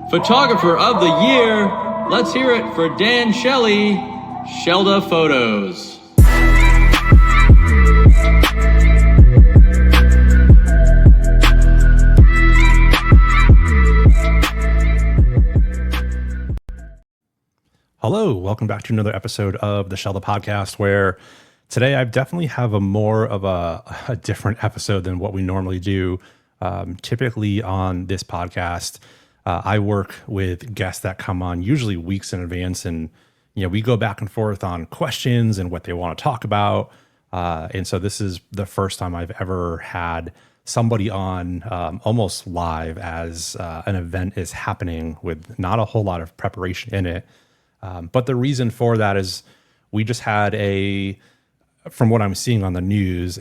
Photographer of the Year, let's hear it for Dan Shelley, Shellda Photos. Hello, welcome back to another episode of the Shellda podcast, where today I definitely have a more of a different episode than what we normally do. Typically on this podcast, I work with guests that come on usually weeks in advance, and we go back and forth on questions and what they want to talk about. And so this is the first time I've ever had somebody on almost live as an event is happening with not a whole lot of preparation in it. But the reason for that is we just had from what I'm seeing on the news,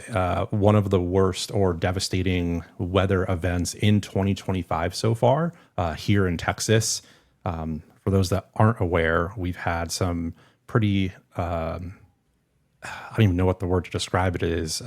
one of the worst or devastating weather events in 2025 so far here in Texas. For those that aren't aware, we've had some pretty, I don't even know what the word to describe it is,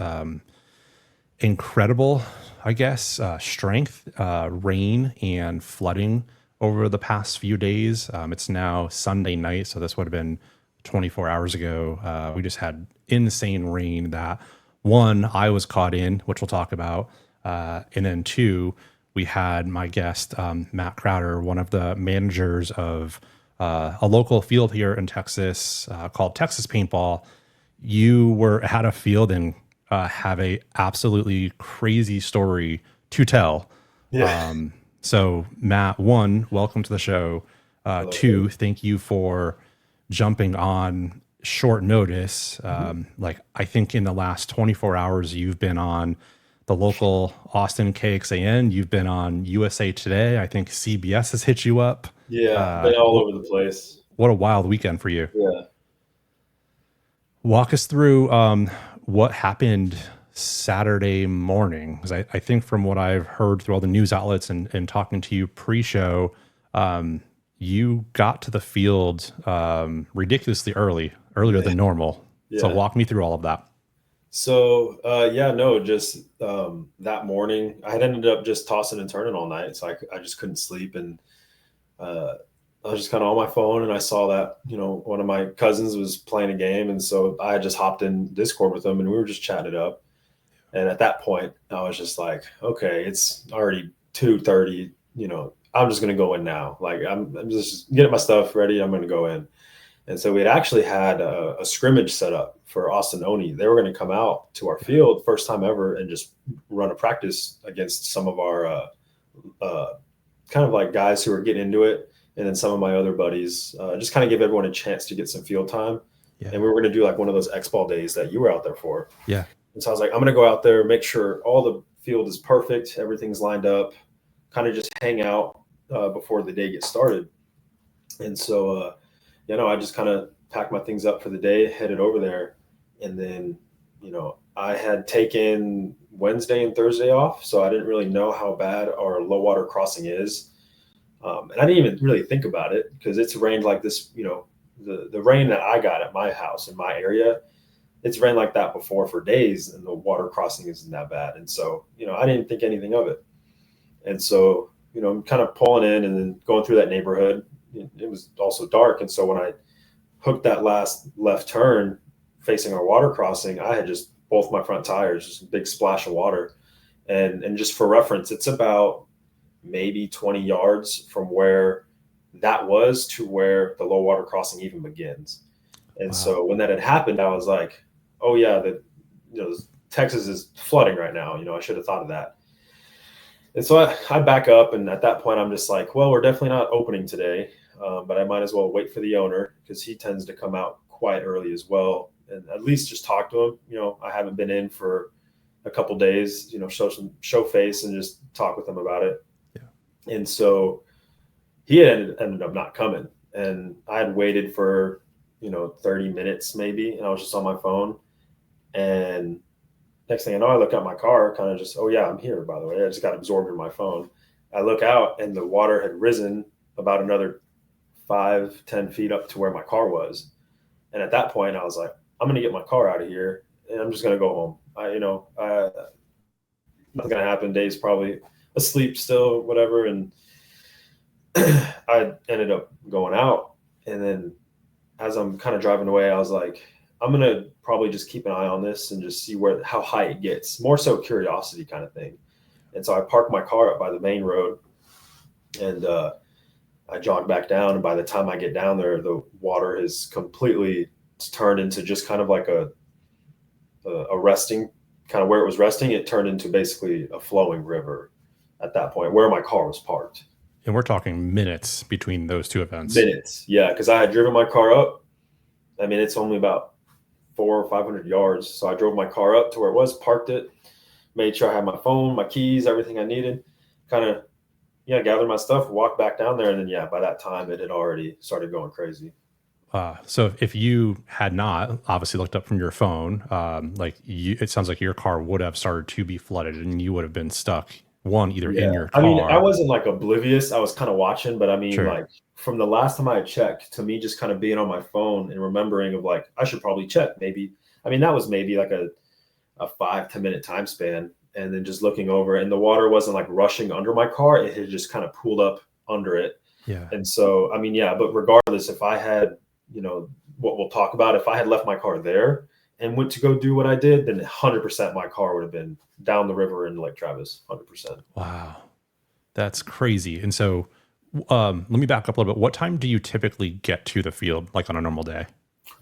incredible, I guess, strength, rain and flooding over the past few days. It's now Sunday night, so this would have been 24 hours ago. We just had insane rain that, one, I was caught in, which we'll talk about. And then two, we had my guest, Matt Crowder, one of the managers of a local field here in Texas called Texas Paintball. You were at a field and have a absolutely crazy story to tell. Yeah. So Matt, one, welcome to the show. Two, thank you for jumping on short notice. Like I think in the last 24 hours, you've been on the local Austin KXAN. You've been on USA Today. I think CBS has hit you up. Yeah, been all over the place. What a wild weekend for you. Yeah. Walk us through what happened Saturday morning, because I think from what I've heard through all the news outlets and talking to you pre-show, you got to the field ridiculously earlier than normal. Yeah. So walk me through all of that. So just that morning I had ended up just tossing and turning all night, so I just couldn't sleep, and I was just kind of on my phone, and I saw that one of my cousins was playing a game, and so I just hopped in Discord with them, and we were just chatting it up. And at that point, I was just like, okay, it's already 2:30. I'm just gonna go in now. Like I'm just getting my stuff ready. I'm gonna go in. And so we had actually had a scrimmage set up for Austin Oni. They were going to come out to our field, first time ever, and just run a practice against some of our kind of like guys who are getting into it, and then some of my other buddies. Just kind of give everyone a chance to get some field time. Yeah. And we were going to do like one of those X-Ball days that you were out there for. Yeah. And so I was like, I'm going to go out there, make sure all the field is perfect, everything's lined up, kind of just hang out before the day gets started. And so, I just kind of packed my things up for the day, headed over there. And then, I had taken Wednesday and Thursday off, so I didn't really know how bad our low water crossing is. And I didn't even really think about it because it's rained like this, the rain that I got at my house in my area, it's rained like that before for days, and the water crossing isn't that bad. And so, I didn't think anything of it. And so, I'm kind of pulling in and then going through that neighborhood. It was also dark. And so when I hooked that last left turn facing our water crossing, I had just both my front tires, just a big splash of water. And just for reference, it's about maybe 20 yards from where that was to where the low water crossing even begins. And So when that had happened, I was like, oh yeah, Texas is flooding right now. I should have thought of that. And so I back up, and at that point, I'm just like, well, we're definitely not opening today, but I might as well wait for the owner because he tends to come out quite early as well, and at least just talk to him. I haven't been in for a couple days, show face and just talk with him about it. Yeah. And so he ended up not coming, and I had waited for 30 minutes maybe, and I was just on my phone, and next thing I know, I look at my car, kind of just, oh yeah, I'm here, by the way. I just got absorbed in my phone. I look out, and the water had risen about another 5-10 feet up to where my car was. And at that point, I was like, I'm going to get my car out of here, and I'm just going to go home. Nothing going to happen. Dave's probably asleep still, whatever. And I ended up going out, and then as I'm kind of driving away, I was like, I'm gonna probably just keep an eye on this and just see how high it gets. More so curiosity kind of thing. And so I parked my car up by the main road, and I jogged back down. And by the time I get down there, the water is completely turned into just kind of like a resting, kind of where it was resting. It turned into basically a flowing river at that point where my car was parked. And we're talking minutes between those two events. Minutes, yeah, because I had driven my car up. I mean, it's only about 400 or 500 yards. So I drove my car up to where it was, parked it, made sure I had my phone, my keys, everything I needed, kind of, gathered my stuff, walked back down there. And then, by that time it had already started going crazy. So if you had not obviously looked up from your phone, it sounds like your car would have started to be flooded and you would have been stuck either in your car. I mean, I wasn't like oblivious. I was kind of watching, but I mean, Sure. like from the last time I had checked to me, just kind of being on my phone and remembering of like, I should probably check maybe. I mean, that was maybe like a 5-10 minute time span. And then just looking over, and the water wasn't like rushing under my car. It had just kind of pooled up under it. Yeah. And so, I mean, but regardless, if I had, what we'll talk about, if I had left my car there and went to go do what I did, then 100% my car would have been down the river in Lake Travis, 100%. Wow. That's crazy. And so let me back up a little bit. What time do you typically get to the field, like on a normal day?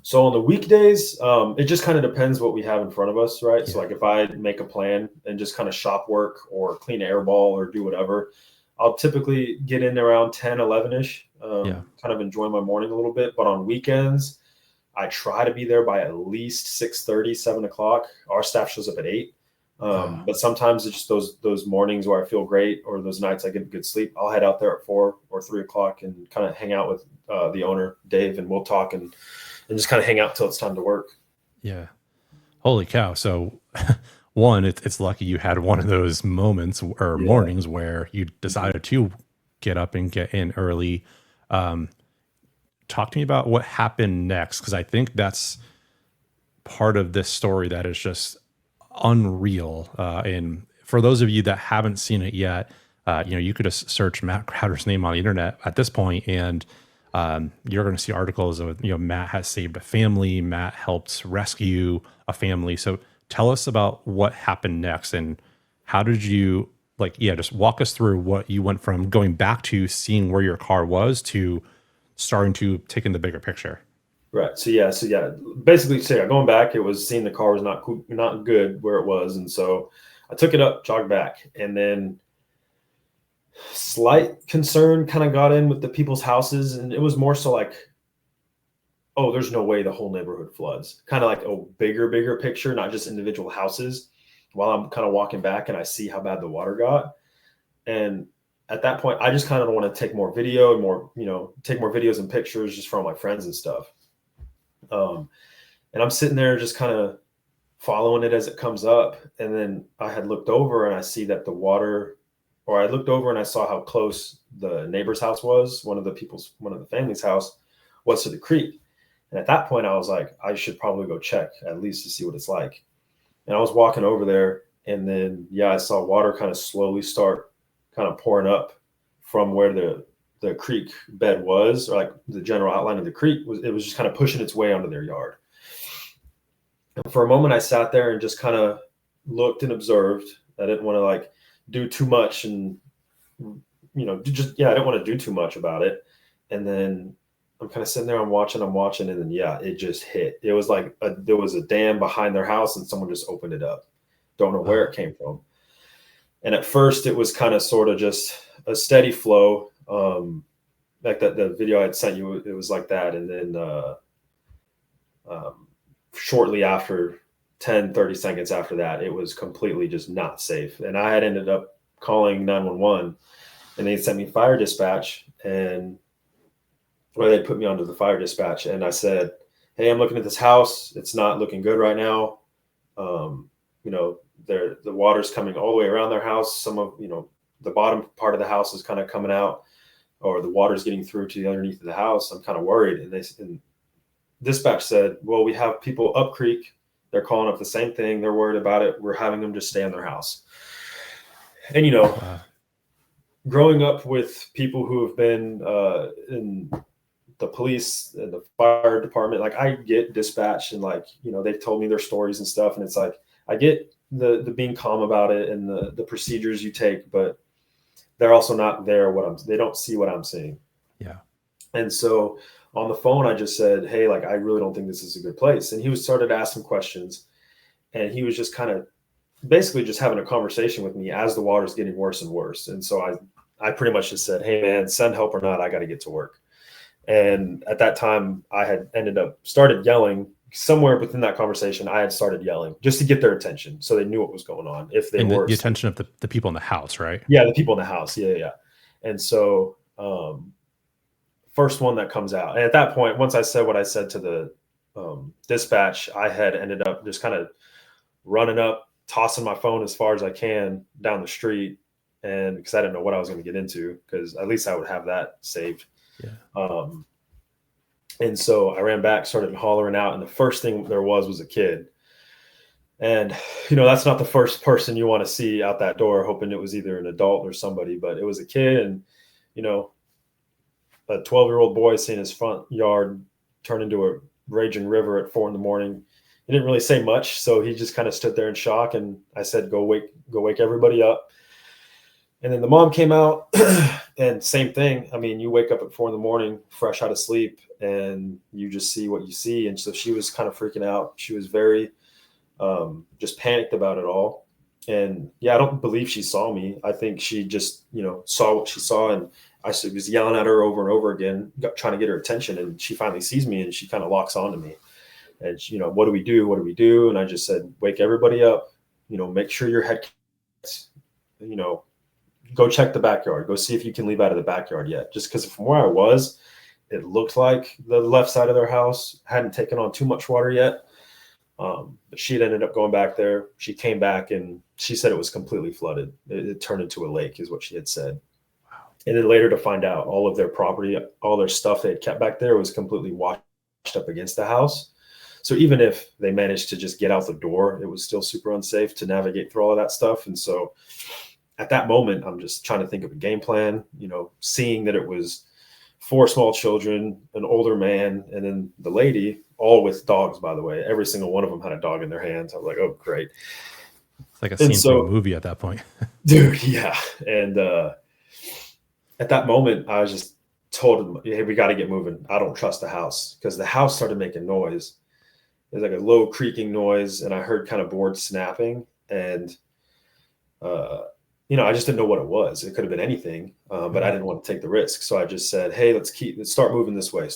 So on the weekdays, it just kind of depends what we have in front of us, right? Yeah. So like if I make a plan and just kind of shop work or clean air ball or do whatever, I'll typically get in around 10, 11-ish, kind of enjoy my morning a little bit. But on weekends, I try to be there by at least 6:30, 7 o'clock. Our staff shows up at 8. But sometimes it's just those mornings where I feel great, or those nights I get good sleep. I'll head out there at 4 or 3 o'clock and kind of hang out with the owner, Dave, and we'll talk and just kind of hang out till it's time to work. Yeah. Holy cow. So one, it's lucky you had one of those moments or mornings where you decided to get up and get in early. Talk to me about what happened next, because I think that's part of this story that is just unreal. And for those of you that haven't seen it yet, you could just search Matt Crowder's name on the internet at this point, and you're going to see articles of, Matt has saved a family, Matt helped rescue a family. So tell us about what happened next, and how did you just walk us through what you went from going back to seeing where your car was to starting to take in the bigger picture. Right. So basically, going back, it was seeing the car was not good where it was. And so I took it up, jogged back, and then slight concern kind of got in with the people's houses. And it was more so like, oh, there's no way the whole neighborhood floods. Kind of like a bigger picture, not just individual houses, while I'm kind of walking back and I see how bad the water got. And at that point, I just kind of want to take more video and take more videos and pictures just from my friends and stuff. And I'm sitting there just kind of following it as it comes up. And then I had looked over and I see that I looked over and I saw how close the neighbor's house was, one of the family's house was to the creek. And at that point I was like, I should probably go check at least to see what it's like. And I was walking over there, and then, I saw water kind of slowly start kind of pouring up from where the creek bed was, or like the general outline of the creek it was just kind of pushing its way onto their yard. And for a moment I sat there and just kind of looked and observed. I didn't want to like do too much and, I didn't want to do too much about it. And then I'm kind of sitting there, I'm watching, and then, it just hit. It was like there was a dam behind their house and someone just opened it up. Don't know where it came from. And at first it was kind of sort of just a steady flow. Like the video I had sent you, it was like that. And then shortly after, 10-30 seconds after that, it was completely just not safe. And I had ended up calling 911, and they sent me fire dispatch, and they put me onto the fire dispatch. And I said, hey, I'm looking at this house. It's not looking good right now. The water's coming all the way around their house. Some of, the bottom part of the house is kind of coming out, or the water's getting through to the underneath of the house. I'm kind of worried. And dispatch said, well, we have people up creek. They're calling up the same thing. They're worried about it. We're having them just stay in their house. And, growing up with people who have been in the police and the fire department, like I get dispatched and like, they've told me their stories and stuff. And it's like, I get the being calm about it and the procedures you take, but they're also not there. They don't see what I'm seeing. Yeah. And so on the phone, I just said, hey, like, I really don't think this is a good place. And he started asking questions, and he was just kind of basically just having a conversation with me as the water's getting worse and worse. And so I pretty much just said, hey man, send help or not, I got to get to work. And at that time I had started yelling somewhere within that conversation. I had started yelling just to get their attention, so they knew what was going on. If they were the attention of the people in the house, right? Yeah, the people in the house. Yeah. And so first one that comes out, and at that point, once I said what I said to the dispatch, I had ended up just kind of running up, tossing my phone as far as I can down the street, and because I didn't know what I was going to get into, because at least I would have that saved. Yeah. And so I ran back, started hollering out, and the first thing there was a kid. And, that's not the first person you want to see out that door, hoping it was either an adult or somebody, but it was a kid. And, a 12-year-old boy seeing his front yard turn into a raging river at 4 a.m. He didn't really say much, so he just kind of stood there in shock. And I said, go wake everybody up. And then the mom came out, and same thing. I mean, you wake up at 4 a.m, fresh out of sleep, and you just see what you see. And so she was kind of freaking out. She was very just panicked about it all. And yeah, I don't believe she saw me. I think she just, saw what she saw. And I was yelling at her over and over again, trying to get her attention. And she finally sees me, and she kind of locks onto me. And she, what do we do? What do we do? And I just said, wake everybody up, make sure your head, go check the backyard, go see if you can leave out of the backyard yet. Just because from where I was, it looked like the left side of their house hadn't taken on too much water yet. But she had ended up going back there. She came back and she said it was completely flooded. It turned into a lake is what she had said. Wow. And then later to find out all of their property, all their stuff they had kept back there was completely washed up against the house. So even if they managed to just get out the door, it was still super unsafe to navigate through all of that stuff. And so at that moment, I'm just trying to think of a game plan, seeing that it was 4 small children, an older man, and then the lady, all with dogs, by the way. Every single one of them had a dog in their hands. I was like, oh, great. It's like a scene from a movie at that point. Dude, yeah. And at that moment, I was just told them, hey, we got to get moving. I don't trust the house, because the house started making noise. It was like a low creaking noise, and I heard kind of boards snapping. And I just didn't know what it was. It could have been anything, but I didn't want to take the risk. So I just said, hey, let's start moving this way.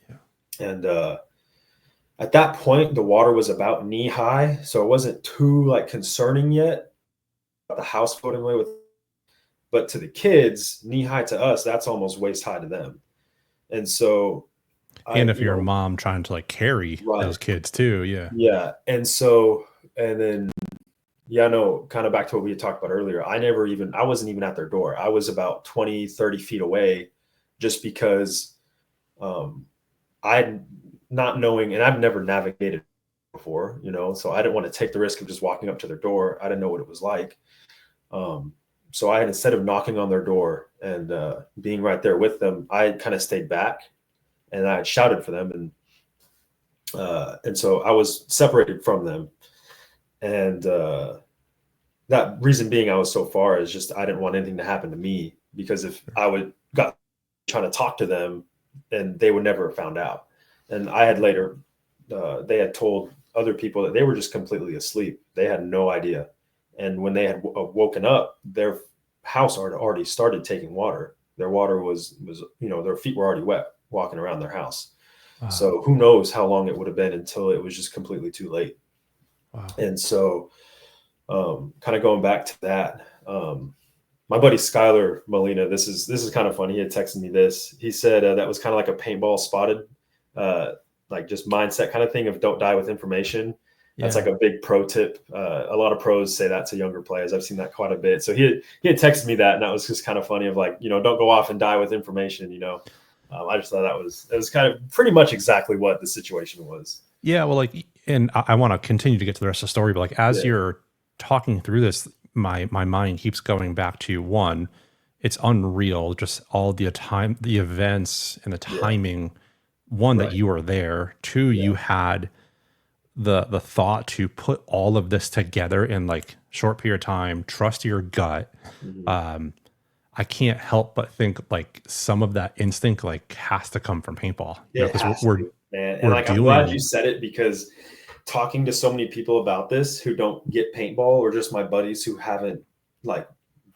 Yeah. And at that point, the water was about knee high. So it wasn't too concerning yet. The house floating away but to the kids, knee high to us, that's almost waist high to them. And so, and if you're a mom trying to carry those kids too. Yeah. Yeah. And so, and then, no, kind of back to what we had talked about earlier. I wasn't even at their door. I was about 20, 30 feet away, just because I not knowing, and I've never navigated before, so I didn't want to take the risk of just walking up to their door. I didn't know what it was like. So I had, instead of knocking on their door and being right there with them, I kind of stayed back, and I had shouted for them. And so I was separated from them. And that reason being I was so far is just I didn't want anything to happen to me, because if I got trying to talk to them, and they would never have found out. And I had later, they had told other people that they were just completely asleep. They had no idea. And when they had woken up, their house had already started taking water. Their water was their feet were already wet walking around their house. Wow. So who knows how long it would have been until it was just completely too late. Wow. And so kind of going back to that, my buddy Skylar Molina, this is kind of funny. He had texted me this. He said that was kind of like a paintball spotted, just mindset kind of thing of don't die with information. Yeah. That's like a big pro tip. A lot of pros say that to younger players. I've seen that quite a bit. So he had texted me that, and that was just kind of funny of don't go off and die with information. I just thought it was kind of pretty much exactly what the situation was. Yeah. Well, and I want to continue to get to the rest of the story, but as you're talking through this, my mind keeps going back to one, it's unreal. Just all the events and the timing. One, that Right. you were there. Two, Yeah. you had the thought to put all of this together in like short period of time, trust your gut. Mhm. um I can't help but think like some of that instinct like has to come from paintball, It because has we're to, man. And we're like, I'm glad you doing. said it, because talking to so many people about this who don't get paintball, or just my buddies who haven't like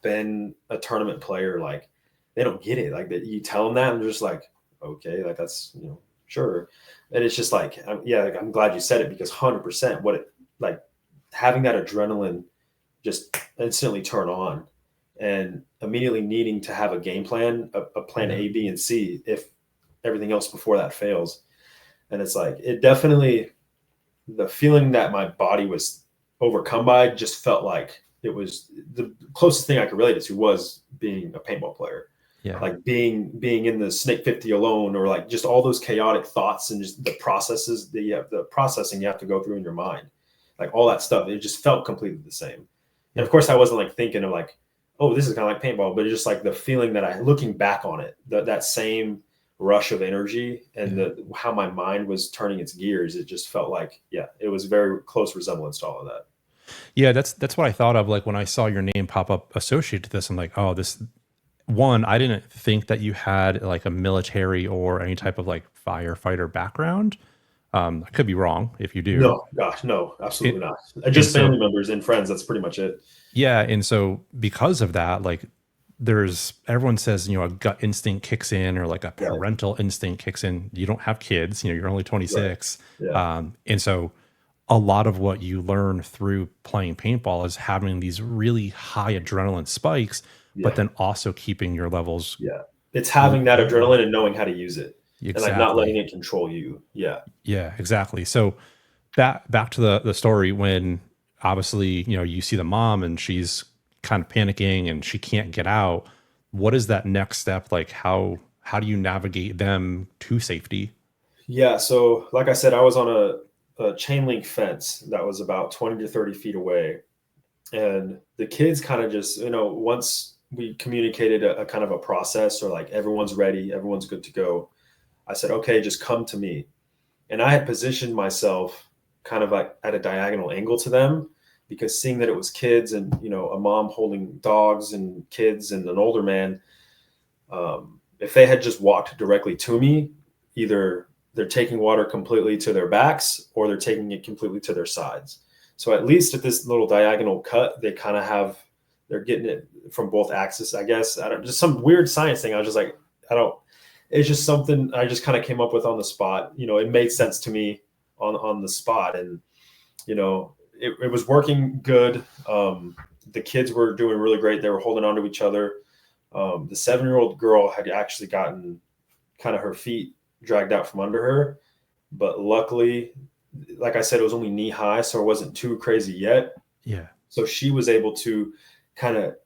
been a tournament player, like they don't get it. Like that, you tell them that, and they're just like, okay, like that's, sure. And it's just like, yeah, like, I'm glad you said it, because 100% what it, like, having that adrenaline just instantly turn on, and immediately needing to have a game plan, a plan Yeah. A, B, and C if everything else before that fails. And it's like, it definitely, the feeling that my body was overcome by just felt like it was the closest thing I could relate it to was being a paintball player. Yeah. Like being in the Snake 50 alone, or like just all those chaotic thoughts and just the processes that you have, the processing you have to go through in your mind, like all that stuff. It just felt completely the same. And Yeah. of course, I wasn't like thinking of like, oh, this is kind of like paintball, but it's just like the feeling that looking back on it, that same rush of energy, and Yeah. how my mind was turning its gears. It just felt like, yeah, it was very close resemblance to all of that. Yeah, that's what I thought of like when I saw your name pop up associated to this. I'm like, oh, this one, I didn't think that you had like a military or any type of like firefighter background. I could be wrong if you do. No, gosh, no, absolutely It, not. and Just so family members and friends. That's pretty much it. yeah, and so because of that, like there's everyone says, a gut instinct kicks in, or like a Right, parental instinct kicks in. You don't have kids, you're only right. 26. Yeah, And so a lot of what you learn through playing paintball is having these really high adrenaline spikes, but yeah, then also keeping your levels yeah. It's having that low. adrenaline and knowing how to use it, and like not letting Exactly. it control you. Yeah, Yeah, exactly. So back to the story when obviously, you see the mom and she's kind of panicking and she can't get out. What is that next step? Like how do you navigate them to safety? yeah. So, like I said, I was on a chain link fence that was about 20 to 30 feet away, and the kids kind of just, once we communicated a kind of a process, or like everyone's ready, everyone's good to go, I said, okay, just come to me. And I had positioned myself kind of like at a diagonal angle to them, because seeing that it was kids, and a mom holding dogs and kids and an older man, if they had just walked directly to me, either they're taking water completely to their backs, or they're taking it completely to their sides. So at least at this little diagonal cut, they kind of they're getting it from both axes, I guess. I don't, just some weird science thing. I was just like, I don't, it's just something I just kind of came up with on the spot. It made sense to me on the spot. And, it was working good. The kids were doing really great. They were holding on to each other. The 7-year-old girl had actually gotten kind of her feet dragged out from under her, but luckily, like I said, it was only knee high, so it wasn't too crazy yet. Yeah. So she was able to kind of,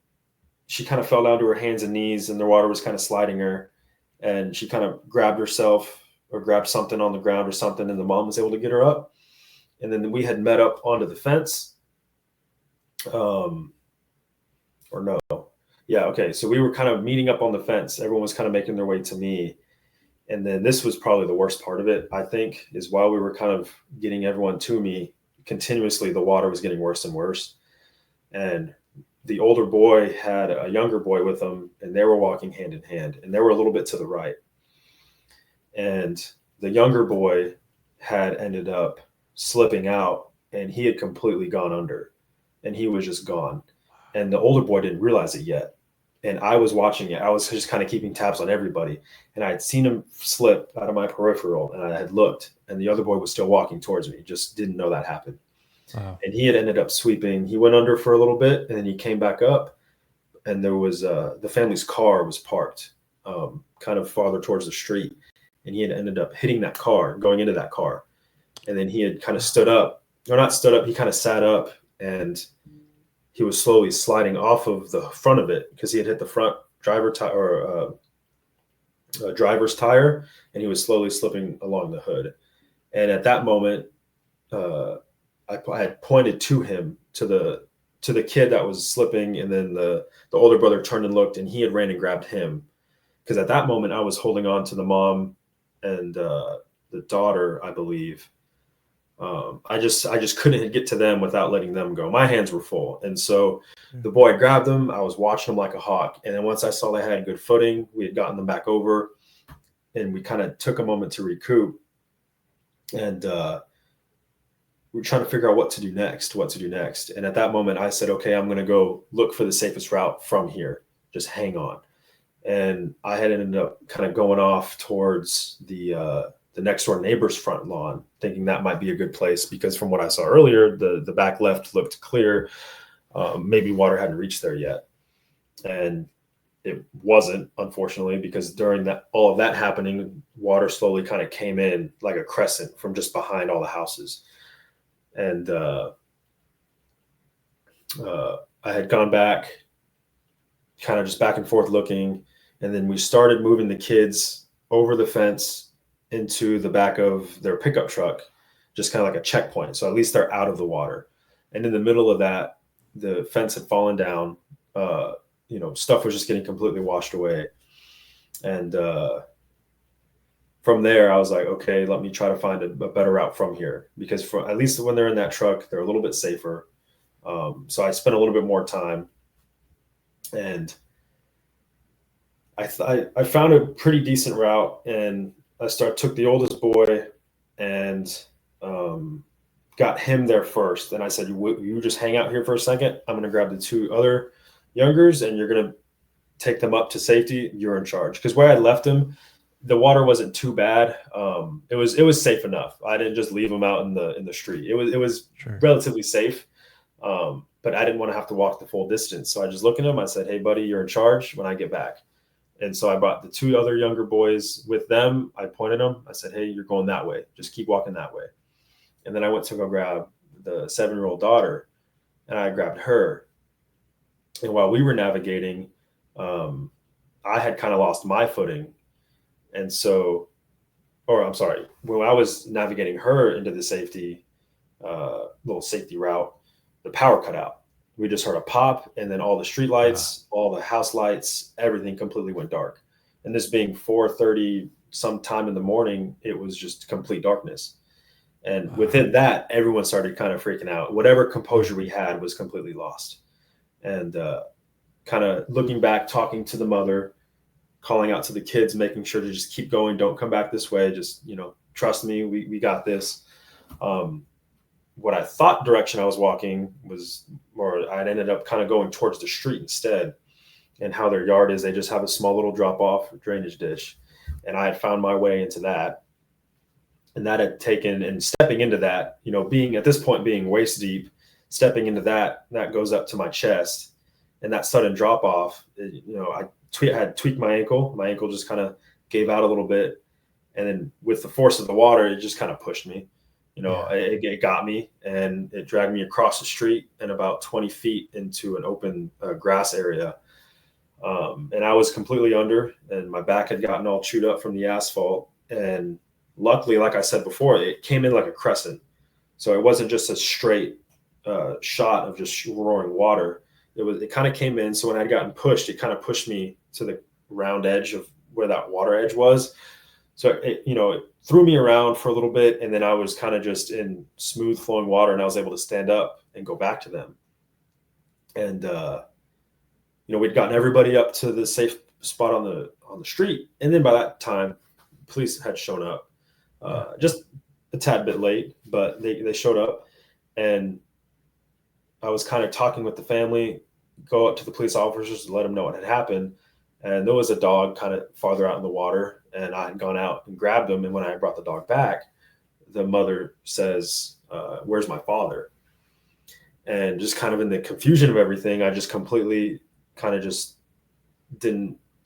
she kind of fell down to her hands and knees, and the water was kind of sliding her, and she kind of grabbed herself, or grabbed something on the ground or something, and the mom was able to get her up. And then we had met up onto the fence. Or no, yeah, okay. So we were kind of meeting up on the fence. Everyone was kind of making their way to me. And then this was probably the worst part of it, I think, is while we were kind of getting everyone to me, continuously the water was getting worse and worse. And the older boy had a younger boy with him, and they were walking hand in hand, and they were a little bit to the right. And the younger boy had ended up slipping out, and he had completely gone under, and he was just gone. And the older boy didn't realize it yet. And I was watching it. I was just kind of keeping tabs on everybody. And I had seen him slip out of my peripheral, and I had looked, and the other boy was still walking towards me. Just didn't know that happened. Wow. And he had ended up sweeping. He went under for a little bit, and then he came back up, and there was the family's car was parked kind of farther towards the street. And he had ended up hitting that car, going into that car. And then he had kind of stood up, or not stood up, he kind of sat up, and he was slowly sliding off of the front of it, because he had hit the front driver's tire, and he was slowly slipping along the hood. And at that moment, I had pointed to him, to to the kid that was slipping, and then the older brother turned and looked, and he had ran and grabbed him. Because at that moment I was holding on to the mom and the daughter, I believe. I just couldn't get to them without letting them go. My hands were full. And so the boy grabbed them. I was watching them like a hawk. And then once I saw they had good footing, we had gotten them back over, and we kind of took a moment to recoup. And we're trying to figure out what to do next. And at that moment I said, okay, I'm going to go look for the safest route from here. Just hang on. And I had ended up kind of going off towards the next door neighbor's front lawn, thinking that might be a good place, because from what I saw earlier, the back left looked clear. Maybe water hadn't reached there yet. And it wasn't, unfortunately, because during all of that happening, water slowly kind of came in like a crescent from just behind all the houses. And I had gone back, kind of just back and forth looking. And then we started moving the kids over the fence into the back of their pickup truck, just kind of like a checkpoint. So at least they're out of the water. And in the middle of that, the fence had fallen down. Stuff was just getting completely washed away. And from there, I was like, okay, let me try to find a better route from here, because at least when they're in that truck, they're a little bit safer. So I spent a little bit more time, and I found a pretty decent route, and I took the oldest boy and got him there first. And I said, you just hang out here for a second. I'm going to grab the two other youngers, and you're going to take them up to safety. You're in charge. Because where I left them, the water wasn't too bad. It was safe enough. I didn't just leave them out in the street. It was Sure. relatively safe. But I didn't want to have to walk the full distance. So I just looked at him. I said, hey, buddy, you're in charge when I get back. And so I brought the two other younger boys with them. I pointed them. I said, hey, you're going that way. Just keep walking that way. And then I went to go grab the 7-year-old daughter, and I grabbed her. And while we were navigating, I had kind of lost my footing. And so, when I was navigating her into the little safety route, the power cut out. We just heard a pop, and then all the street lights, all the house lights, everything completely went dark. And this being 4:30 sometime in the morning, it was just complete darkness. And within that, everyone started kind of freaking out. Whatever composure we had was completely lost. And kind of looking back, talking to the mother, calling out to the kids, making sure to just keep going. Don't come back this way. Just, trust me, we got this. What I thought direction I was walking was more, I ended up kind of going towards the street instead. And how their yard is, they just have a small little drop off drainage ditch. And I had found my way into that. And that had taken, and stepping into that, being at this point, being waist deep, stepping into that goes up to my chest. And that sudden drop off, I had tweaked my ankle. My ankle just kind of gave out a little bit. And then with the force of the water, it just kind of pushed me. It got me, and it dragged me across the street and about 20 feet into an open grass area. And I was completely under, and my back had gotten all chewed up from the asphalt. And luckily, like I said before, it came in like a crescent. So it wasn't just a straight shot of just roaring water. It kind of came in. So when I'd gotten pushed, it kind of pushed me to the round edge of where that water edge was. So it threw me around for a little bit, and then I was kind of just in smooth flowing water, and I was able to stand up and go back to them. And we'd gotten everybody up to the safe spot on the street, and then by that time, police had shown up, just a tad bit late, but they showed up, and I was kind of talking with the family, go up to the police officers to let them know what had happened. And there was a dog kind of farther out in the water, and I had gone out and grabbed him. And when I brought the dog back, the mother says, where's my father? And just kind of in the confusion of everything, I just completely kind of just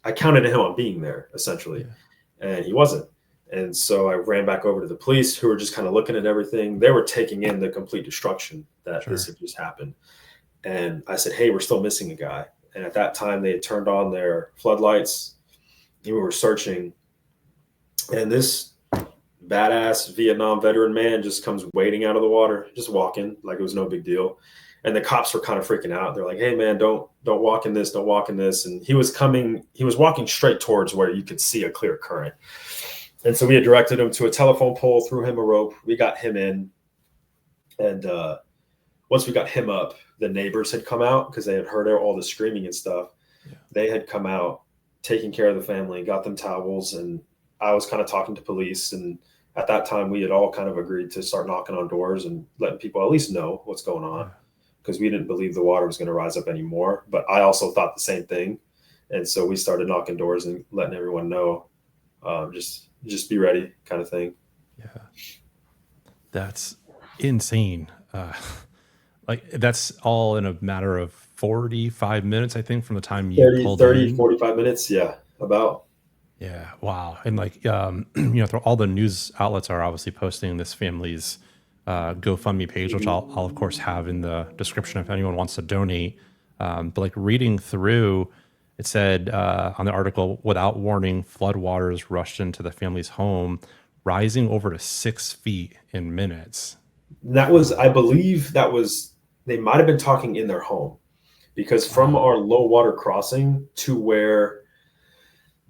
I counted him on being there, essentially. Yeah. And he wasn't. And so I ran back over to the police, who were just kind of looking at everything. They were taking in the complete destruction that this had just happened. And I said, hey, we're still missing a guy. And at that time, they had turned on their floodlights, and we were searching. And this badass Vietnam veteran man just comes wading out of the water, just walking like it was no big deal. and the cops were kind of freaking out. They're like, "Hey man, don't walk in this, don't walk in this." And he was walking straight towards where you could see a clear current. And so we had directed him to a telephone pole, threw him a rope. We got him in. And once we got him up, the neighbors had come out because they had heard all the screaming and stuff. Yeah. They had come out, taking care of the family, got them towels. And I was kind of talking to police. And at that time, we had all kind of agreed to start knocking on doors and letting people at least know what's going on, because we didn't believe the water was going to rise up anymore. But I also thought the same thing. And so we started knocking doors and letting everyone know, just be ready, kind of thing. Yeah. That's insane. Like that's all in a matter of 45 minutes, I think, from the time you pulled 30, in. 45 minutes. Yeah. About. Yeah. Wow. And like, all the news outlets are obviously posting this family's GoFundMe page, which I'll of course have in the description if anyone wants to donate. But like reading through, it said on the article, without warning, floodwaters rushed into the family's home, rising over to 6 feet in minutes. That was, I believe they might've been talking in their home, because from our low water crossing to where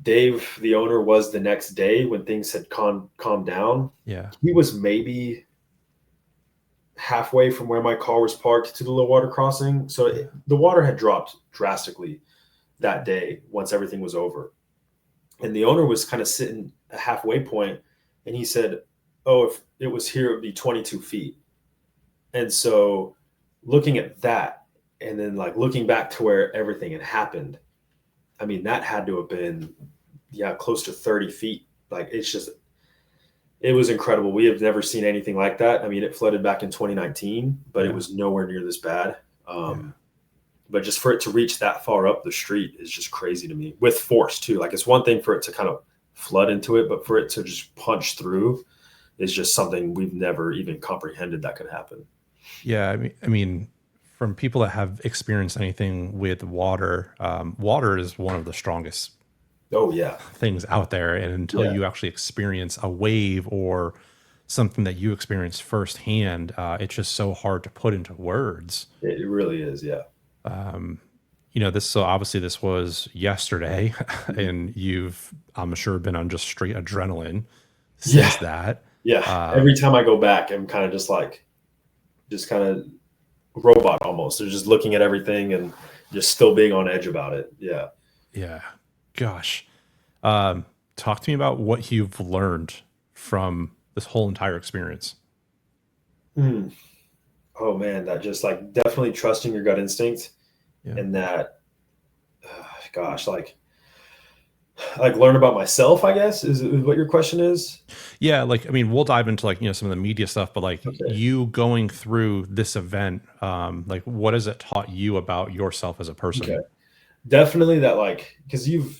Dave, the owner, was the next day when things had calmed down. Yeah. He was maybe halfway from where my car was parked to the low water crossing. So the water had dropped drastically that day once everything was over. And the owner was kind of sitting a halfway point, and he said, "Oh, if it was here, it would be 22 feet." And so looking at that, and then like looking back to where everything had happened, I mean, that had to have been, close to 30 feet. Like, it was incredible. We have never seen anything like that. I mean, it flooded back in 2019, but it was nowhere near this bad. But just for it to reach that far up the street is just crazy to me, with force too. Like, it's one thing for it to kind of flood into it, but for it to just punch through is just something we've never even comprehended that could happen. Yeah. I mean, from people that have experienced anything with water, water is one of the strongest things out there. And until you actually experience a wave or something that you experience firsthand, it's just so hard to put into words. It really is. Yeah. So obviously this was yesterday and you've, I'm sure, been on just straight adrenaline since that. Yeah. Every time I go back, I'm kind of just kind of robot almost. They're just looking at everything and just still being on edge about it. Yeah. Yeah. Gosh. Talk to me about what you've learned from this whole entire experience. Oh man, that just like definitely trusting your gut instinct, and that, like learn about myself, I guess is what your question is. Yeah. Like, I mean, we'll dive into like, some of the media stuff, but like you going through this event, like what has it taught you about yourself as a person? Okay. Definitely that, like, because you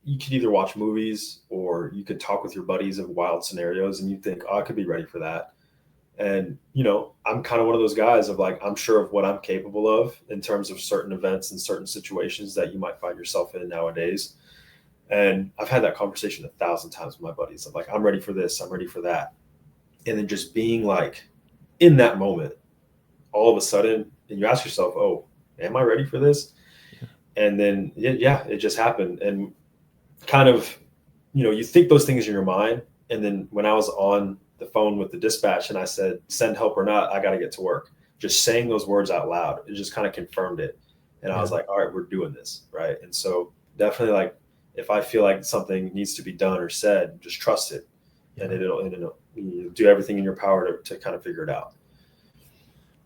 could either watch movies or you could talk with your buddies of wild scenarios and you think, oh, I could be ready for that. And, I'm kind of one of those guys of like, I'm sure of what I'm capable of in terms of certain events and certain situations that you might find yourself in nowadays. And I've had that conversation 1,000 times with my buddies. I'm like, I'm ready for this. I'm ready for that. And then just being like in that moment, all of a sudden, and you ask yourself, oh, am I ready for this? And then, it just happened. And kind of, you think those things in your mind. And then when I was on the phone with the dispatch and I said, send help or not, I got to get to work. Just saying those words out loud, it just kind of confirmed it. And I was like, all right, we're doing this. Right. And so definitely, like, if I feel like something needs to be done or said, just trust it. And it'll you do everything in your power to kind of figure it out.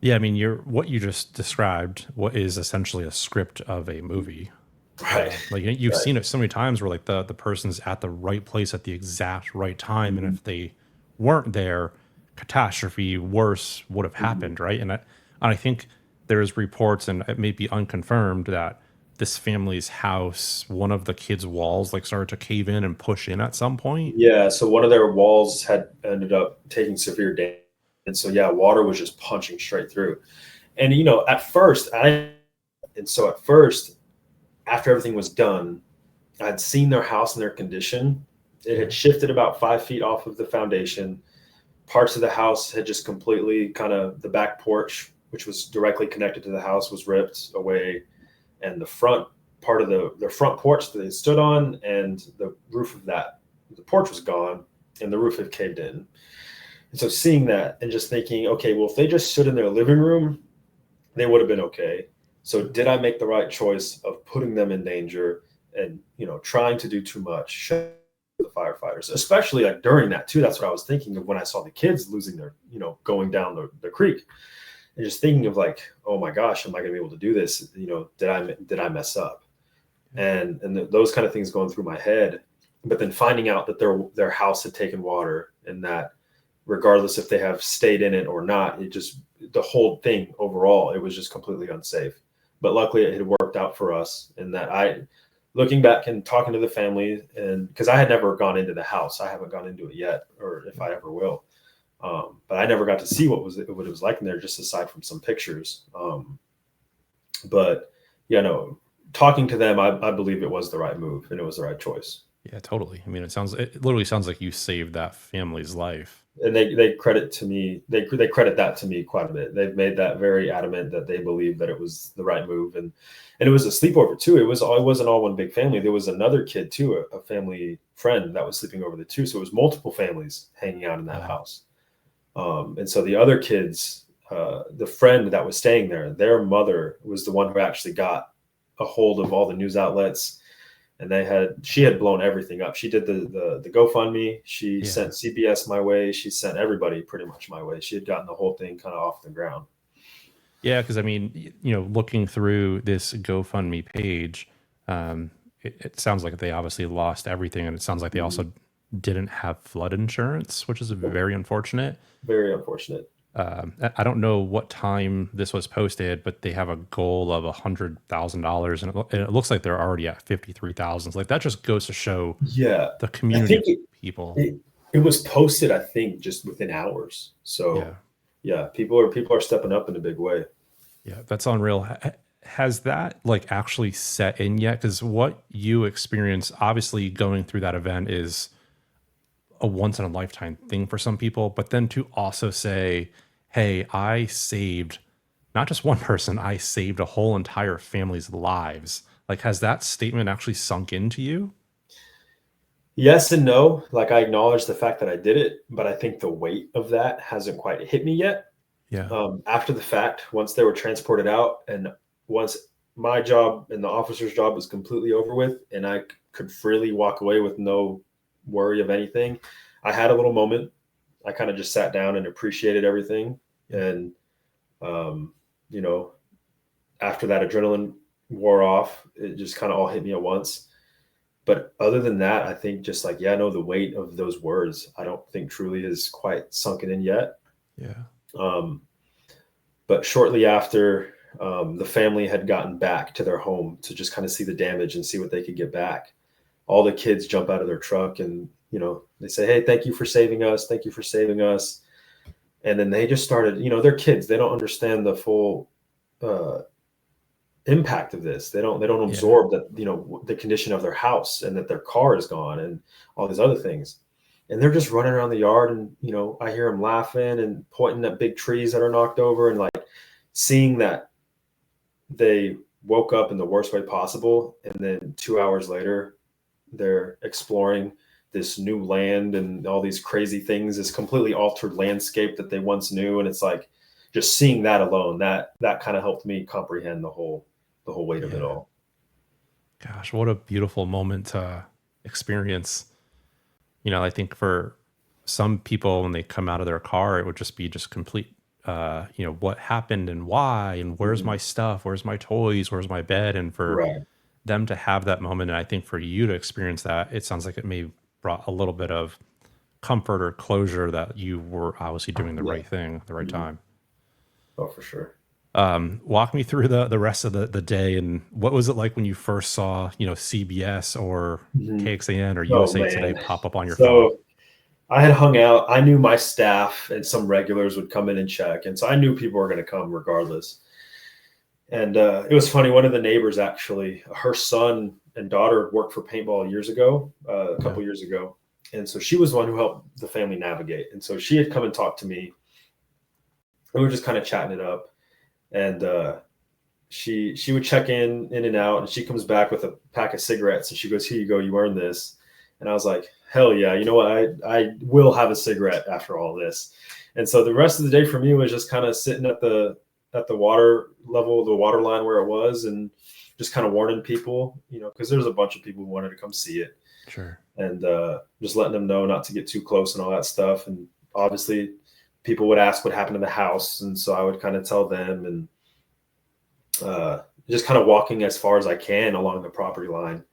Yeah. I mean, what you just described, what is essentially a script of a movie. Right. Like you've seen it so many times where like the person's at the right place at the exact right time. And if they weren't there, catastrophe worse would have happened. Right. And I think there's reports, and it may be unconfirmed, that this family's house, one of the kids' walls like started to cave in and push in at some point. Yeah. So one of their walls had ended up taking severe damage. And so, water was just punching straight through. And, at first, after everything was done, I'd seen their house and their condition. It had shifted about 5 feet off of the foundation. Parts of the house had just completely the back porch which was directly connected to the house, was ripped away, and the front part of their front porch that they stood on and the roof of the porch was gone, and the roof had caved in. And so seeing that and just thinking, okay, well, if they just stood in their living room, they would have been okay. So did I make the right choice of putting them in danger and, trying to do too much? The firefighters, especially like during that too. That's what I was thinking of when I saw the kids losing their, going down the creek, and just thinking of like, oh my gosh, am I going to be able to do this? Did I mess up? And those kind of things going through my head. But then finding out that their house had taken water, and that regardless if they have stayed in it or not, the whole thing overall, it was just completely unsafe. But luckily it had worked out for us, in that looking back and talking to the family, and because I had never gone into the house, I haven't gone into it yet, or if I ever will. But I never got to see what it was like in there, just aside from some pictures. But talking to them, I believe it was the right move and it was the right choice. Yeah, totally. I mean, it literally sounds like you saved that family's life. And they credit to me. They credit that to me quite a bit. They've made that very adamant that they believe that it was the right move. And it was a sleepover too. It wasn't all one big family. There was another kid too, a family friend that was sleeping over there too. So it was multiple families hanging out in that house. And so the other kids, the friend that was staying there, their mother was the one who actually got a hold of all the news outlets. And she had blown everything up. She did the GoFundMe. She sent CBS my way. She sent everybody pretty much my way. She had gotten the whole thing kind of off the ground. Yeah, because I mean, looking through this GoFundMe page, it sounds like they obviously lost everything, and it sounds like they also didn't have flood insurance, which is very unfortunate. Very unfortunate. I don't know what time this was posted, but they have a goal of $100,000, and it looks like they're already at 53,000. Like that just goes to show, the community of people. It was posted, I think, just within hours. So people are stepping up in a big way. Yeah, that's unreal. Has that like actually set in yet? Because what you experience, obviously, going through that event is a once in a lifetime thing for some people, but then to also say, hey, I saved not just one person, I saved a whole entire family's lives. Like, has that statement actually sunk into you? Yes and no. Like, I acknowledge the fact that I did it, but I think the weight of that hasn't quite hit me yet. Yeah. After the fact, once they were transported out, and once my job and the officer's job was completely over with, and I could freely walk away with no worry of anything, I had a little moment. I kind of just sat down and appreciated everything. And, after that adrenaline wore off, it just kind of all hit me at once. But other than that, I think just like, the weight of those words, I don't think truly is quite sunken in yet. Yeah. But shortly after, the family had gotten back to their home to just kind of see the damage and see what they could get back, all the kids jump out of their truck and, they say, hey, thank you for saving us. Thank you for saving us. And then they just started, they're kids. They don't understand the full impact of this. They don't absorb that, the condition of their house and that their car is gone and all these other things. And they're just running around the yard, and, I hear them laughing and pointing at big trees that are knocked over, and like seeing that they woke up in the worst way possible. And then 2 hours later, they're exploring this new land and all these crazy things, this completely altered landscape that they once knew. And it's like, just seeing that alone, that kind of helped me comprehend the whole weight of it all. Gosh, what a beautiful moment to experience. I think for some people, when they come out of their car, it would just be complete, what happened and why, and where's my stuff, where's my toys, where's my bed. And for them to have that moment, and I think for you to experience that, it sounds like it may brought a little bit of comfort or closure that you were obviously doing the right thing at the right time. Oh, for sure. Walk me through the rest of the day, and what was it like when you first saw, CBS or KXAN or USA Today pop up on your phone? So I had hung out. I knew my staff and some regulars would come in and check. And so I knew people were going to come regardless. And it was funny. One of the neighbors, actually, her son and daughter worked for Paintball years ago, a couple years ago. And so she was the one who helped the family navigate. And so she had come and talked to me. And we were just kind of chatting it up. and she would check in and out, and she comes back with a pack of cigarettes, and she goes, "Here you go, you earned this." And I was like, "Hell yeah, you know what? I will have a cigarette after all this." And so the rest of the day for me was just kind of sitting at the water level, the water line where it was, and just kind of warning people, because there's a bunch of people who wanted to come see it. Sure. And just letting them know not to get too close and all that stuff. And obviously people would ask what happened to the house. And so I would kind of tell them, and just kind of walking as far as I can along the property line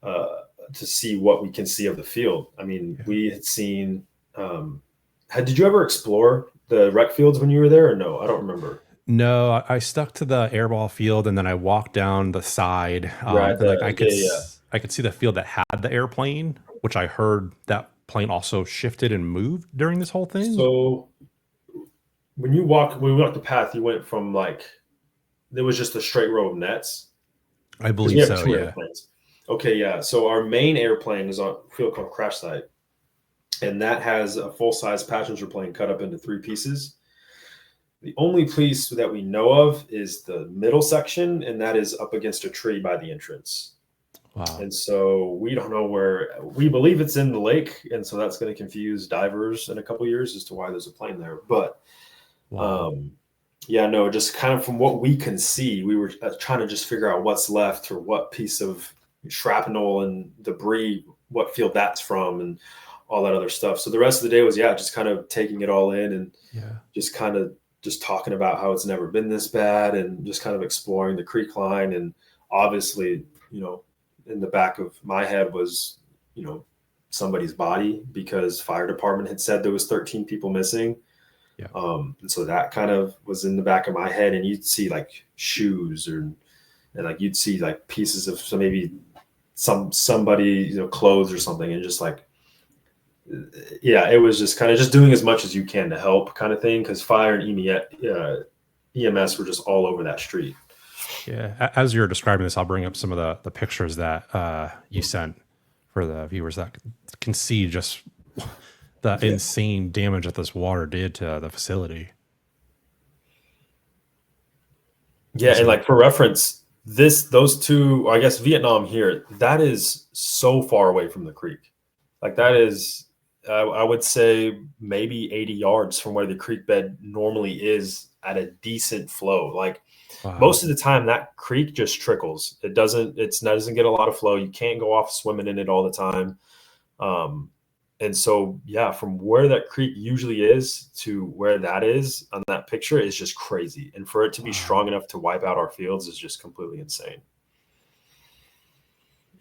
to see what we can see of the field. I mean, we had seen, did you ever explore the rec fields when you were there, or no? I don't remember. No, I stuck to the airball field, and then I walked down the side. Right. And I could see the field that had the airplane, which I heard that plane also shifted and moved during this whole thing. So when we walked the path, you went from there was just a straight row of nets. I believe so. Yeah. Airplanes. Okay. Yeah. So our main airplane is on a field called Crash Site, and that has a full-size passenger plane cut up into 3 pieces. The only piece that we know of is the middle section, and that is up against a tree by the entrance. Wow. And so we don't know where. We believe it's in the lake, and so that's going to confuse divers in a couple of years as to why there's a plane there. But yeah, no, just kind of from what we can see, we were trying to just figure out what's left, or what piece of shrapnel and debris, what field that's from, and all that other stuff. So the rest of the day was, just kind of taking it all in, and just kind of just talking about how it's never been this bad, and just kind of exploring the creek line. And obviously, in the back of my head was, somebody's body, because fire department had said there was 13 people missing. Yeah. And so that kind of was in the back of my head, and you'd see shoes, and you'd see pieces of maybe somebody, clothes or something. And just it was just kind of just doing as much as you can to help, kind of thing, because fire and EMS were just all over that street. Yeah. As you're describing this, I'll bring up some of the pictures that you sent for the viewers that can see just the insane damage that this water did to the facility. Yeah. And for reference, those two, I guess Vietnam here, that is so far away from the creek. That is, I would say maybe 80 yards from where the creek bed normally is at a decent flow. Wow. Most of the time that creek just trickles. It doesn't get a lot of flow. You can't go off swimming in it all the time. And so, from where that creek usually is to where that is on that picture is just crazy. And for it to be strong enough to wipe out our fields is just completely insane.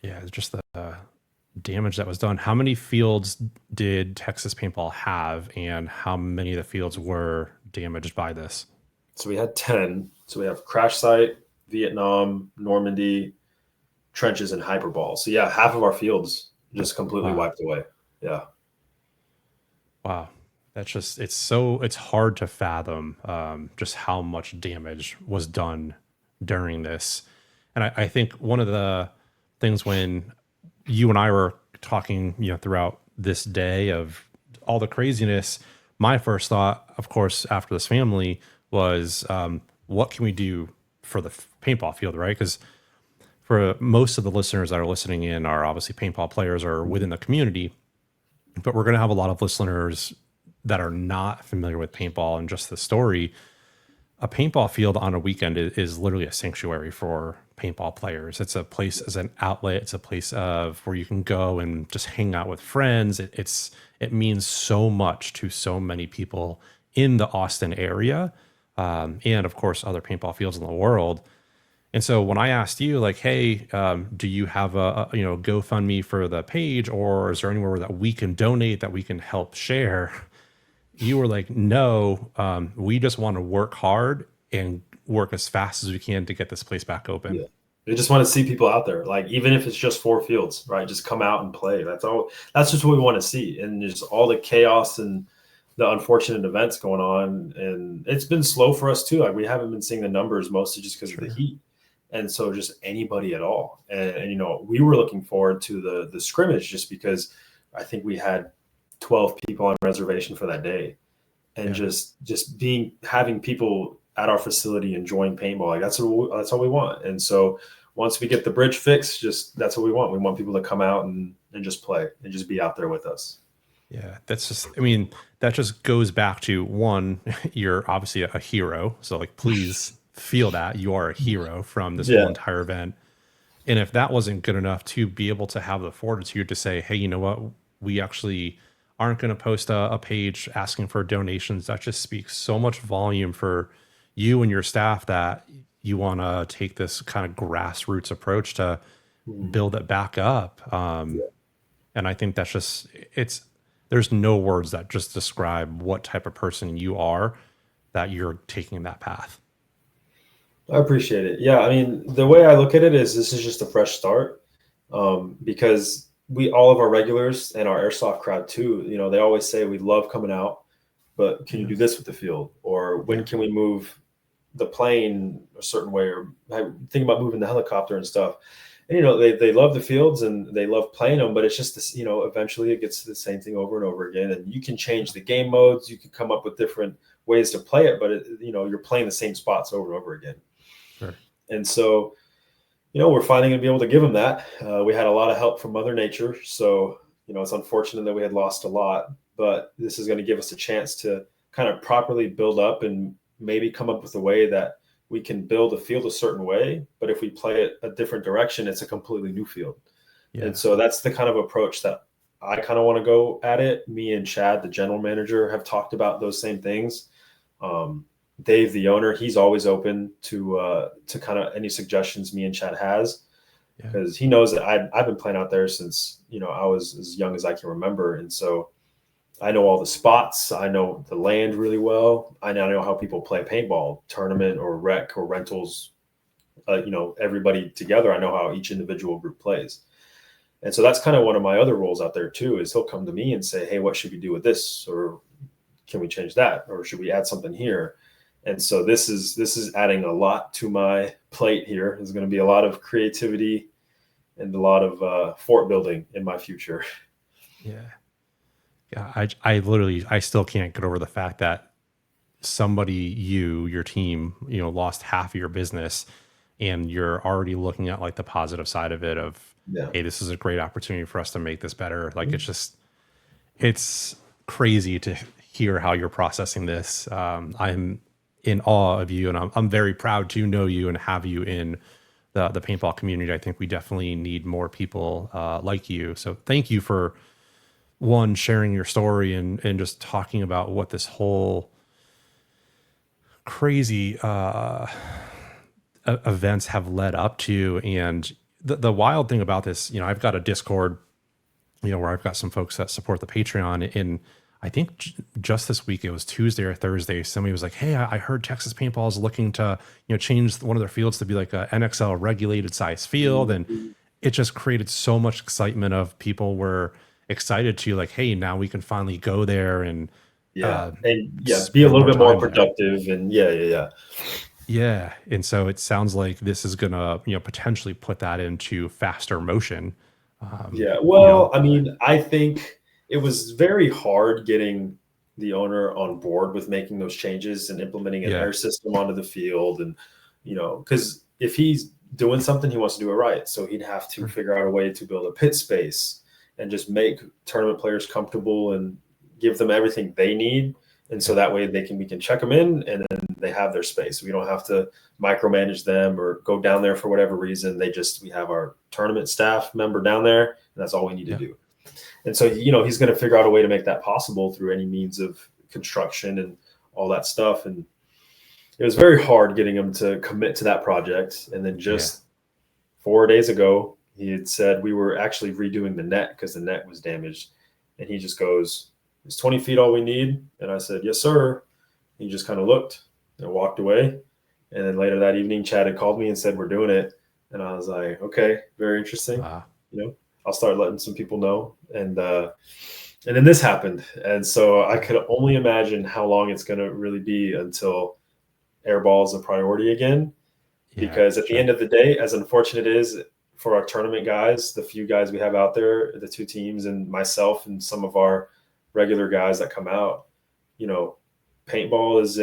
Yeah. It's just the damage that was done. How many fields did Texas Paintball have, and how many of the fields were damaged by this? So we had 10. So we have Crash Site, Vietnam, Normandy, Trenches, and Hyperball. So half of our fields just completely wiped away. Yeah. Wow. That's just, it's hard to fathom just how much damage was done during this. And I think one of the things when you and I were talking, throughout this day of all the craziness, my first thought, of course, after this family was, what can we do for the paintball field, right? Because for most of the listeners that are listening in are obviously paintball players or within the community, but we're going to have a lot of listeners that are not familiar with paintball and just the story. A paintball field on a weekend is literally a sanctuary for paintball players. It's a place as an outlet. It's a place of where you can go and just hang out with friends. It means so much to so many people in the Austin area, and of course other paintball fields in the world. And so when I asked you, hey, do you have a GoFundMe for the page, or is there anywhere that we can donate, that we can help share? You were like, no, we just want to work hard and work as fast as we can to get this place back open. Yeah. We just want to see people out there, even if it's just 4 fields, right? Just come out and play. That's all. That's just what we want to see. And just all the chaos and the unfortunate events going on. And it's been slow for us too. We haven't been seeing the numbers, mostly just because of the heat. And so just anybody at all. And we were looking forward to the scrimmage just because I think we had 12 people on reservation for that day. And just having people at our facility enjoying paintball. Like that's all we want. And so once we get the bridge fixed, just that's what we want. We want people to come out and just play and just be out there with us. Yeah, that's just, I mean, that just goes back to one, you're obviously a hero. So like, please feel that you are a hero from this whole entire event. And if that wasn't good enough, to be able to have the fortitude to say, hey, you know what, we actually aren't going to post a page asking for donations. That just speaks so much volume for you and your staff that you want to take this kind of grassroots approach to build it back up. And I think that's just, there's no words that just describe what type of person you are, that you're taking that path. I appreciate it. Yeah, I mean, the way I look at it is this is just a fresh start, because all of our regulars and our airsoft crowd too, you know, they always say we love coming out, but can you do this with the field? Or when can we move the plane a certain way? Or think about moving the helicopter and stuff. And, you know, they love the fields and they love playing them, but it's just this, you know, eventually it gets to the same thing over and over again. And you can change the game modes. You can come up with different ways to play it, but you know, you're playing the same spots over and over again. Sure. And so, you know, we're finally going to be able to give them that. We had a lot of help from Mother Nature. So, you know, it's unfortunate that we had lost a lot, but this is going to give us a chance to kind of properly build up and maybe come up with a way that we can build a field a certain way. But if we play it a different direction, it's a completely new field. Yeah. And so that's the kind of approach that I kind of want to go at it. Me and Chad, the general manager, have talked about those same things. Dave, the owner, he's always open to kind of any suggestions me and Chad has, because he knows that I've been playing out there since, you know, I was as young as I can remember. And so I know all the spots. I know the land really well. I now know how people play paintball, tournament or rec or rentals, you know, everybody together. I know how each individual group plays. And so that's kind of one of my other roles out there too, is he'll come to me and say, hey, what should we do with this? Or can we change that? Or should we add something here? And so this is adding a lot to my plate here. There's going to be a lot of creativity and a lot of fort building in my future. Yeah. Yeah. I still can't get over the fact that your team, you know, lost half of your business, and you're already looking at like the positive side of it of, hey, this is a great opportunity for us to make this better. Like, it's crazy to hear how you're processing this. I'm in awe of you, and I'm very proud to know you and have you in the paintball community. I think we definitely need more people like you. So thank you for sharing your story and just talking about what this whole crazy events have led up to. And the wild thing about this, you know, I've got a Discord, you know, where I've got some folks that support the Patreon, and I think just this week, it was Tuesday or Thursday, somebody was like, hey, I heard Texas Paintball is looking to, you know, change one of their fields to be like a NXL regulated size field. And it just created so much excitement of people were excited to like, hey, now we can finally go there and be a little bit more productive. And yeah. And so it sounds like this is going to, you know, potentially put that into faster motion. I mean, I think it was very hard getting the owner on board with making those changes and implementing an air system onto the field. And, you know, because if he's doing something, he wants to do it right. So he'd have to figure out a way to build a pit space and just make tournament players comfortable and give them everything they need. And so that way we can check them in and then they have their space. We don't have to micromanage them or go down there for whatever reason. We have our tournament staff member down there, and that's all we need to do. And so, you know, he's going to figure out a way to make that possible through any means of construction and all that stuff. And it was very hard getting him to commit to that project. And then just 4 days ago, he had said we were actually redoing the net because the net was damaged. And he just goes, is 20 feet all we need? And I said, yes, sir. He just kind of looked and walked away. And then later that evening, Chad had called me and said, we're doing it. And I was like, okay, very interesting. You know, I'll start letting some people know. And then this happened. And so I could only imagine how long it's going to really be until airball is a priority again. Because at the end of the day, as unfortunate it is for our tournament guys, the few guys we have out there, the two teams and myself and some of our regular guys that come out, you know, paintball is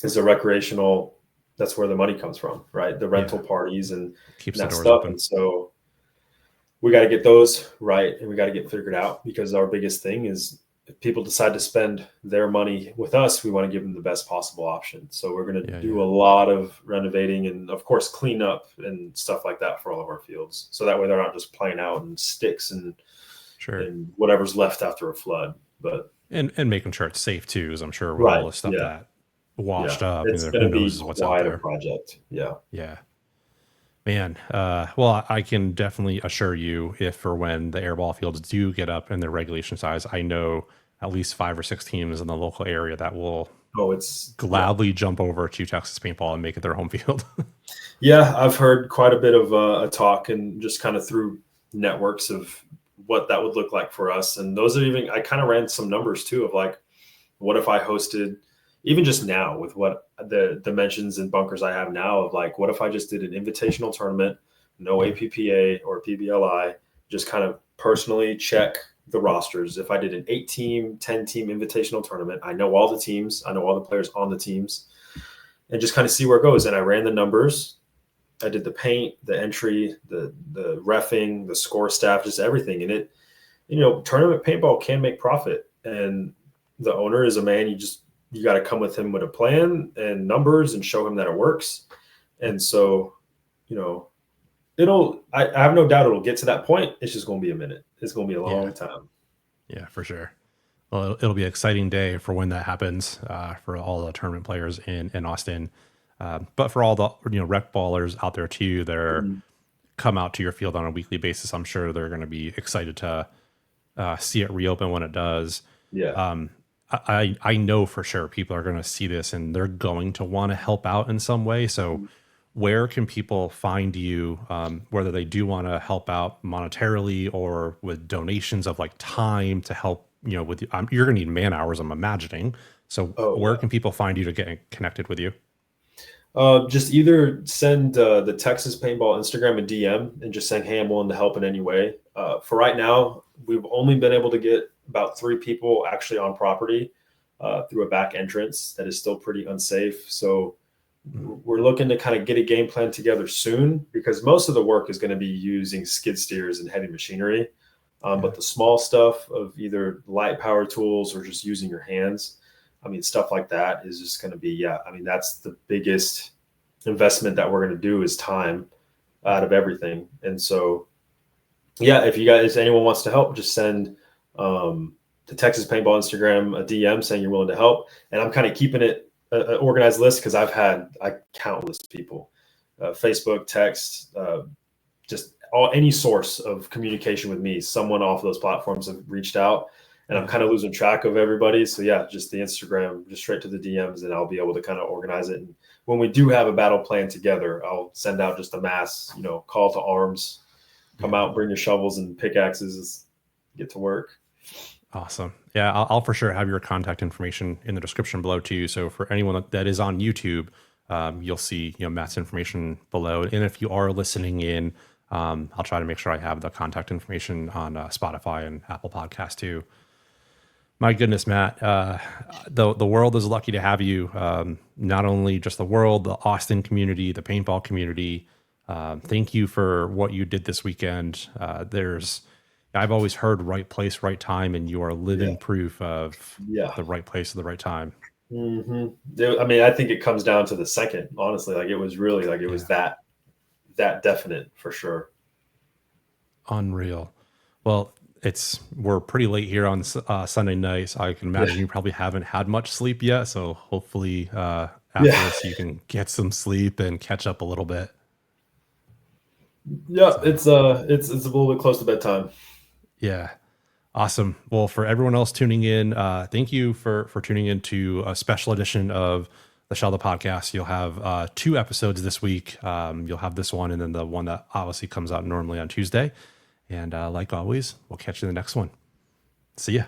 is the recreational. That's where the money comes from, right? The rental parties and Keeps that the doors stuff. open. And so we got to get those right, and we got to get figured out, because our biggest thing is if people decide to spend their money with us, we want to give them the best possible option. So we're going to do a lot of renovating and, of course, clean up and stuff like that for all of our fields. So that way they're not just playing out in sticks and whatever's left after a flood. But and making sure it's safe too, as I'm sure with all the stuff that washed up. It's going to be quite a project. Yeah. Man, well, I can definitely assure you, if or when the airball fields do get up in their regulation size, I know at least 5 or 6 teams in the local area that will gladly jump over to Texas Paintball and make it their home field. Yeah, I've heard quite a bit of a talk, and just kind of through networks of what that would look like for us. And those are even, I kind of ran some numbers too of like, what if I hosted, even just now with what the dimensions and bunkers I have now, of like, what if I just did an invitational tournament, no APPA or PBLI, just kind of personally check the rosters. If I did an 8-team, 10-team invitational tournament, I know all the teams, I know all the players on the teams, and just kind of see where it goes. And I ran the numbers. I did the paint, the entry, the reffing, the score staff, just everything. And it, tournament paintball can make profit. And the owner is a man, you got to come with him with a plan and numbers and show him that it works. And so, I have no doubt it'll get to that point. It's just going to be a minute. It's going to be a long time. Yeah, for sure. Well, it'll be an exciting day for when that happens, for all the tournament players in Austin. But for all the rec ballers out there too, that come out to your field on a weekly basis, I'm sure they're going to be excited to see it reopen when it does. Yeah. I know for sure people are going to see this and they're going to want to help out in some way. So where can people find you, whether they do want to help out monetarily or with donations of like time to help, with you're going to need man hours, I'm imagining. So where can people find you to get connected with you? Just either send the Texas Paintball Instagram a DM and just saying, hey, I'm willing to help in any way. For right now, we've only been able to get about 3 people actually on property through a back entrance that is still pretty unsafe. So we're looking to kind of get a game plan together soon, because most of the work is going to be using skid steers and heavy machinery. But the small stuff of either light power tools or just using your hands, stuff like that is just going to be, that's the biggest investment that we're going to do, is time out of everything. And so, if anyone wants to help, just send the Texas Paintball Instagram a DM saying you're willing to help. And I'm kind of keeping it an organized list, because I've had countless people, Facebook, text, just any source of communication with me, someone off those platforms have reached out. And I'm kind of losing track of everybody. So just the Instagram, just straight to the DMs, and I'll be able to kind of organize it. And when we do have a battle plan together, I'll send out just a mass, call to arms, come out, bring your shovels and pickaxes, get to work. Awesome. Yeah, I'll for sure have your contact information in the description below too. So for anyone that is on YouTube, you'll see, Matt's information below. And if you are listening in, I'll try to make sure I have the contact information on Spotify and Apple Podcasts too. My goodness, Matt, the world is lucky to have you. Not only just the world, the Austin community, the paintball community. Thank you for what you did this weekend. I've always heard right place, right time, and you are living proof of the right place at the right time. Mm-hmm. I think it comes down to the second, honestly. Like, it was really it was that definite for sure. Unreal. Well, we're pretty late here on Sunday night, so I can imagine you probably haven't had much sleep yet. So hopefully after this, you can get some sleep and catch up a little bit. Yeah, it's a little bit close to bedtime. Yeah. Awesome. Well, for everyone else tuning in, thank you for tuning in to a special edition of the Shellda podcast. You'll have 2 episodes this week. You'll have this one, and then the one that obviously comes out normally on Tuesday. And like always, we'll catch you in the next one. See ya.